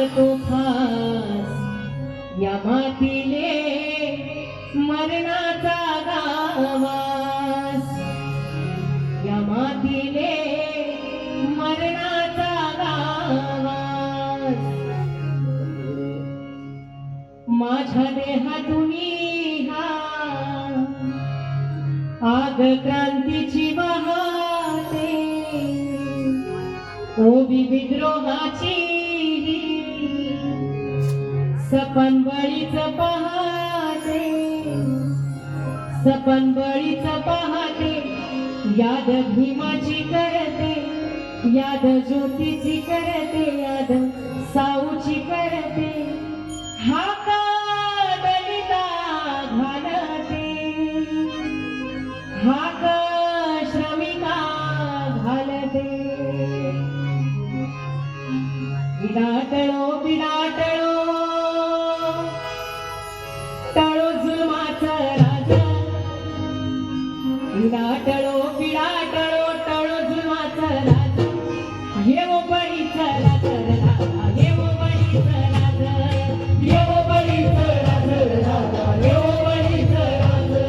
लागतो खास या मातीले मरणाचा गावास, या मातीले मरणाचा गावास. माझ्या देहातून हा आग क्रांतीची वाहते, ओवी विद्रोहाची सपन बळीच पाहते, सपन बळीच पाहते. याद भीमाची करते, याद ज्योतीची करते, याद साऊची करते. हाका दलिता घालते, हाका श्रमिका घालते. विडाटळो विडाटळो टळो जुलमाचा राजा, विडाटळो विडाटळो टळो जुलमाचा राजा. हे वो बळीचा राजा, हे वो बळीचा राजा, हे वो बळीचा राजा, हे वो बळीचा राजा,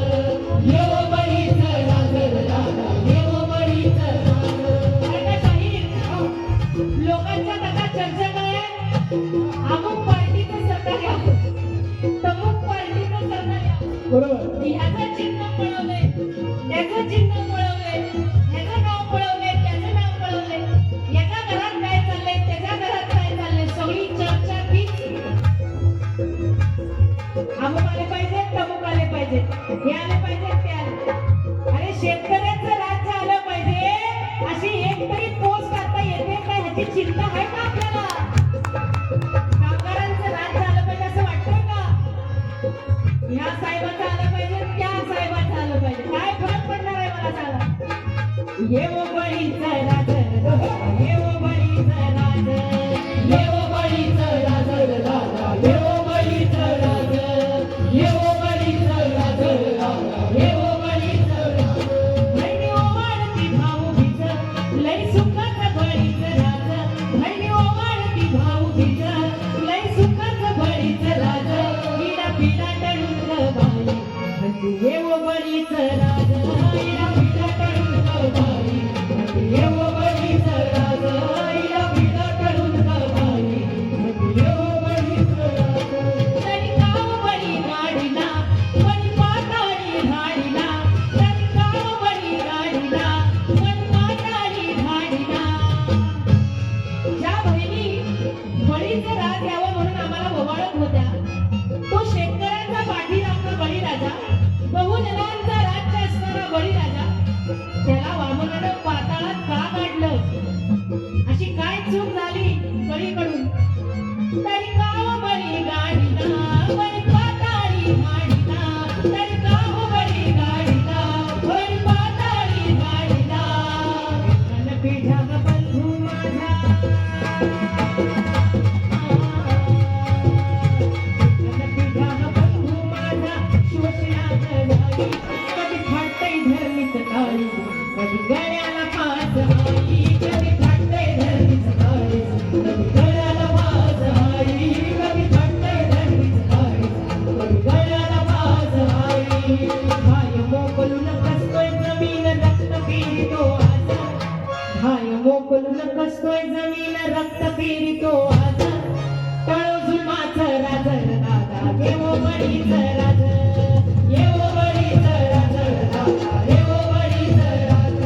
हे वो बळीचा राजा, हे वो बळीचा राजा. अरे काही लोकांच्या कथा चर्चा काय, अमुक पार्टीचं सरकार आहे, तमुक पार्टीचं सरकार आहे. बरोबर. ह्याचं चिन्ह पळवलंय, त्याचं चिन्ह पळवलंय, ह्याचं नाव पळवलंय, त्याचं नाव पळवलंय. याच्या घरात काय चाललंय, त्याच्या घरात काय चाललंय, सगळी चर्चा तीच. अमुक आले पाहिजे, तमुक आले पाहिजे, हे आले पाहिजे, ते आले. अरे शेतकऱ्याचं राज्य आलं पाहिजे अशी एक तरी पोस्ट आता येते का, ह्याची चिंता आहे का आपल्याला? कामगारांचं राज्य आलं पाहिजे असं वाटतंय का? ह्या साहेबाचं आलं पाहिजे, त्या साहेबाचं आलं पाहिजे, काय फरक पडणार आहे मला सांगा? ये वो बळीचं राज, ये वो बळीचं राज, ये वो बळीचं राज, ये वो बळीचं राज, ये वो बळीचं राज, ये वो बळीचं राज. बहिणी ओवाळती भाऊबीचं, लई सुखाचं बळीचं राज. बहिणी ओवाळती भाऊबीचं, लई सुखाचं बळीचं राज. हिला पिला टळून ग बाई, म्हणते ये वो बळीचं राज, हिला पिला टळून ग बाई, म्हणते ये वो बळीचं राज, हिला पिला टळून ग बाई, म्हणते ये वो बळीचं राज. तरी काव बळी गाडीला, बळी पाताळी धाडीला, तरी काव बळी गाडीला, बळी पाताळी धाडीला. ज्या बहिणी बळीचं राज यावं म्हणून आम्हाला ओवाळत होत्या, तो शेतकऱ्यांचा पाठीराखा बळीराजा, बहुजनांचा राज्य असणारा बळीराजा, त्याला वामनानं पाताळात का काढलं? अशी काय चूक झाली बळीकडून? तरी काव बळी गाडीला, बळी पाताळी धाडीला, तरी काव बळी गाडीला, बळी पाताळी धाडीला. पिढ्या ग बंधू माझा, कधी फाटतंय धरणीचं काळी, कधी गळ्याला फास आई, कधी फाटतंय धरणीचं काळी, कधी गळ्याला फास आई, कधी फाटतंय धरणीचं काळी, कधी गळ्याला फास आई. हाय मोकलून कसतोय जमीन रक्त फिरितो आजा, हाय मोकलून कसतोय जमीन रक्त फिरितो आजा. टळो जुलमाचं राज दादा, हे वो बळीचं राज, ये वो बळीचं राज दादा, ये वो बळीचं राज,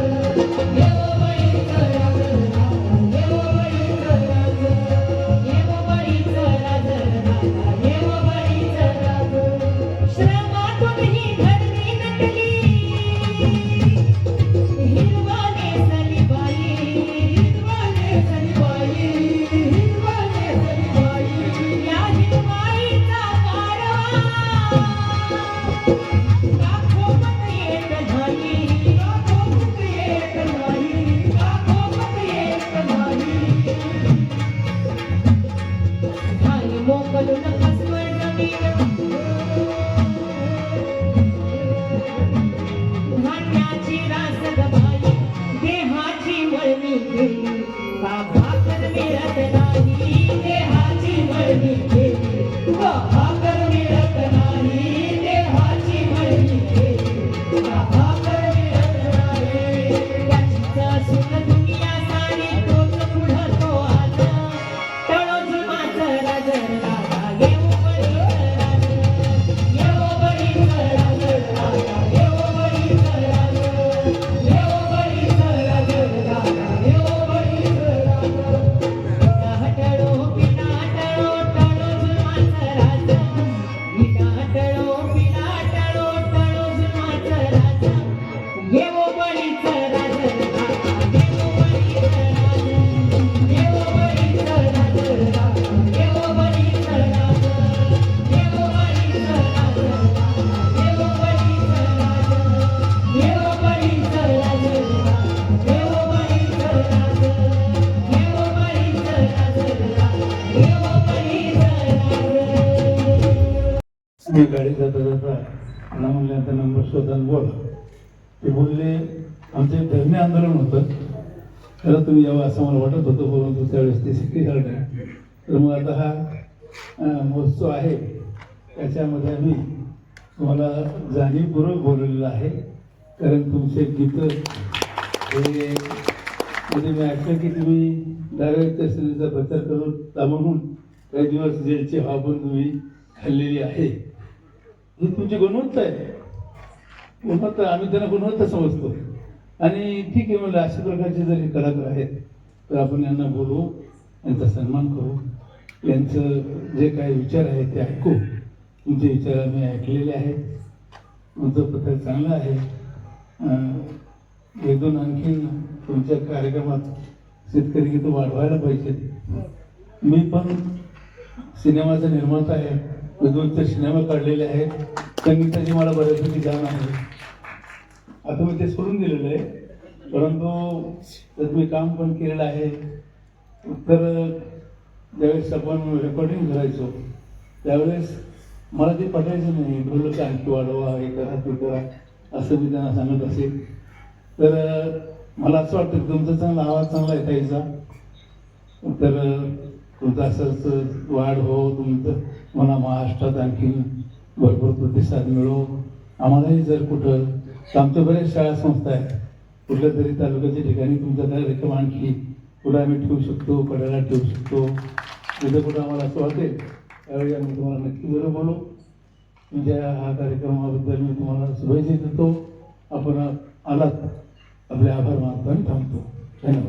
ये वो बळीचं राज दादा, ये वो बळीचं राज, ये वो बळीचं राज दादा, ये वो बळीचं राज. श्रमातून ही धरणी नटली, हिरवाने सलीबाई, हिरवाने सलीबाई, हिरवाने सलीबाई. या हिरवाईचा कारवा दाखवत येत नाही, दाखवत येत नाही, दाखवत येत नाही. हाय मोकलून कसतोय जमीन, धान्याची रास ग बाई, देहाची मळणी गेली, का भाकर मिळत नाही, देहाची मी गाडी जाता जाता त्यांना म्हणले आता नंबर शोधून बोला. ते बोलले आमचं एक धरणे आंदोलन होतं, त्याला तुम्ही यावं असं मला वाटत होतं, परंतु त्यावेळेस ते सिक्की झालं. तर मग आता हा महोत्सव आहे, त्याच्यामध्ये आम्ही तुम्हाला जाणीवपूर्वक बोलवलेलं आहे. कारण तुमचे गीतं हे म्हणजे मी ऐकलं की तुम्ही डायरेक्ट श्रीचा प्रचार करून दाबून काही दिवस जेलची हवा पण तुम्ही खाल्लेली आहे. ही तुमची गुणवत्ता आहे. गुणवत्ता आम्ही त्यांना गुणवत्ता समजतो. आणि ठीक आहे म्हणलं अशा प्रकारचे जर हे कलाकार आहेत तर आपण यांना बोलवू, यांचा सन्मान करू, यांचं जे काही विचार आहेत ते ऐकू. तुमचे विचार आम्ही ऐकलेले आहेत. तुमचं पत्र चांगलं आहे. एक दोन आणखीन तुमच्या कार्यक्रमात शेतकरी गीतं वाढवायला पाहिजे. मी पण सिनेमाचा निर्माता आहे. मी 2-4 सिनेमा काढलेले आहेत. संगीताची मला बऱ्यापैकी जाण आहे. आता मी ते सोडून दिलेलं आहे, परंतु त्यात मी काम पण केलेलं आहे. तर ज्यावेळेस आपण रेकॉर्डिंग करायचो त्यावेळेस मला ते पटायचं नाही. ढोलक आणखी वाढवा, हे करा ते करा असं मी त्यांना सांगत असेल. तर मला असं वाटतं की तुमचा चांगला आवाज चांगला आहे ताईचा. तर तुमचं असंच वाढ हो, तुमचं मला महाराष्ट्रात आणखी भरपूर प्रतिसाद मिळो. आम्हालाही जर कुठं आमच्या बऱ्याच शाळा संस्था आहेत, कुठल्या तरी तालुक्याच्या ठिकाणी तुमचा कार्यक्रम आणखी कुठं आम्ही ठेवू शकतो, कड्याला ठेवू शकतो, तिथं कुठं आम्हाला असं वाटेल त्यावेळी आम्ही तुम्हाला नक्की बरं बोलू. तुमच्या हा कार्यक्रमाबद्दल मी तुम्हाला शुभेच्छा देतो. आपण आलात, आपले आभार मानतो आणि थांबतो. धन्यवाद.